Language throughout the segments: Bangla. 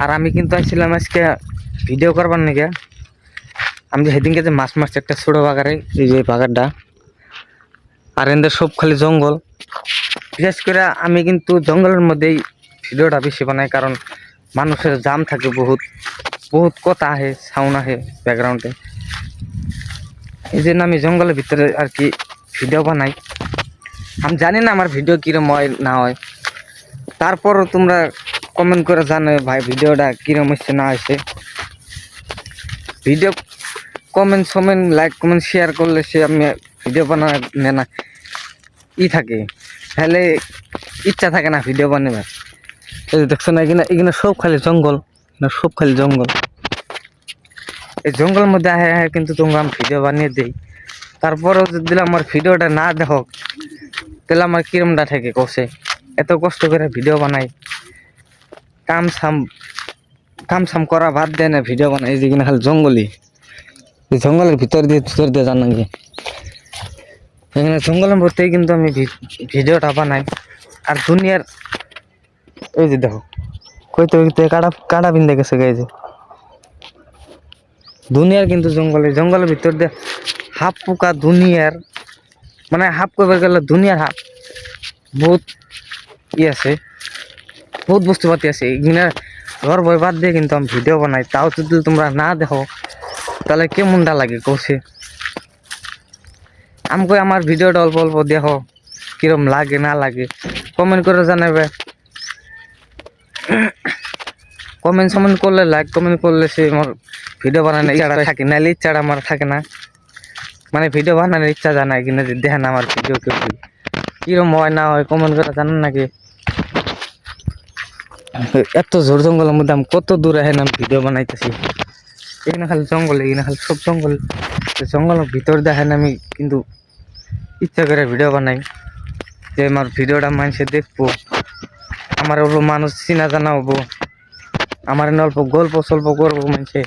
আর আমি কিন্তু আসছিলাম আজকে ভিডিও করবার নাকি। আমি যে সেদিনকে যে মাছ মারছি একটা ছোটো বাগারে, এই যে বাগারটা, আর এদের সব খালি জঙ্গল। বিশেষ করে আমি কিন্তু জঙ্গলের মধ্যেই ভিডিওটা বেশি বানাই, কারণ মানুষের জাম থাকে, বহুত বহুত কথা আহে, সাউন্ড আহে ব্যাকগ্রাউন্ডে। এই জন্য আমি জঙ্গলের ভিতরে আর কি ভিডিও বানাই। আমি জানি না আমার ভিডিও কিরম হয় না হয়, তারপরও তোমরা কমেন্ট করে জানো ভাই ভিডিওটা কিরম হচ্ছে না হয়েছে। Video comment like comment share করলে সে আমি ভিডিও বানানোর না থাকে, তাহলে ইচ্ছা থাকে না ভিডিও বানাবার। এই যে দেখছো না, এখানে সব খালি জঙ্গল, সব খালি জঙ্গল। এই জঙ্গলের মধ্যে আহে কিন্তু তোমরা আমি ভিডিও বানিয়ে দিই, তারপরেও যদি আমার ভিডিওটা না দেখো তাহলে আমার কিরমটা থাকে কষে। এত কষ্ট করে ভিডিও বানাই, কাম সাম করা বাদ দেয় না, ভিডিও বানাই। এই যে কিনা খালি জঙ্গলই, এই জঙ্গলের ভিতর দিয়ে জান নাকি, এখানে জঙ্গলের মধ্যেই কিন্তু আমি ভিডিওটা বানাই। আর দুনিয়ার এই যে দেখো কইতে কাটা বিন্দে গেছে এই যে দুনিয়ার কিন্তু জঙ্গলের ভিতর দিয়ে হাফ পোকা দুনিয়ার, মানে হাফ করবার গেলে দুনিয়ার হাফ বহুত আছে, বহুত বস্তু পাতি আছে। এখানে ঘর বই বাদ দিয়ে কিন্তু আমি ভিডিও বানাই, তাও যদি তোমরা না দেখো তাহলে কেমনটা লাগে কষে। আমি কই আমার ভিডিওটা অল্প অল্প দেখো, কিরম লাগে না লাগে কমেন্ট করে জানাবে। কমেন্ট করলে, লাইক কমেন্ট করলে সে আমার ভিডিও বানানোর ইচ্ছাটা থাকে, নাহলে ইচ্ছাটা আমার থাকে না। মানে ভিডিও বানানোর ইচ্ছা জানায় কিনা যে দেখেন আমার ভিডিও কেউ কিরম হয় না হয় কমেন্ট করে জানান নাকি। এত জোর জঙ্গলের মধ্যে আমি কত দূরে হেন আমি ভিডিও বানাইতেছি। এখানে খালি জঙ্গল, এখানে খালি সব জঙ্গল। জঙ্গলের ভিতর দেখেন আমি কিন্তু ইচ্ছা করে ভিডিও বানাই, যে আমার ভিডিওটা মানুষে দেখবো, আমার অল্প মানুষ চিনা জানা হবো, আমার অল্প গল্প সল্প করবো মানুষে।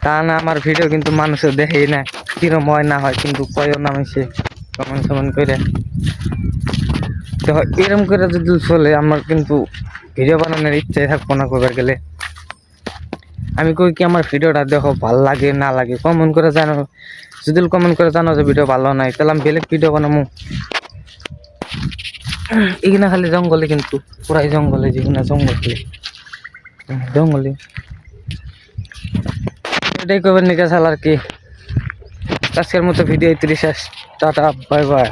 তা না আমার ভিডিও কিন্তু মানুষের দেখেই না, কিরম হয় না হয় কিন্তু কয়ও না মানুষে কমেন্ট করে। তো এরকম করে যদি চলে আমার কিন্তু ভিডিও বানানোর ইচ্ছাই থাকবো না করবার গেলে। আমি কই কি আমার ভিডিওটা দেখো ভাল লাগে না লাগে কমেন্ট করে জানো, যদি কমেন্ট করে জানো যে ভিডিও ভালো নাই তাহলে আমি বেলেগ ভিডিও বানাবো। এখানে খালি জঙ্গলে, কিন্তু পুরাই জঙ্গলে, যেখানে জঙ্গলে এটাই করবেন নিকা সাল আর কি। আজকের মতো ভিডিও 30 টাটা, বাই বাই।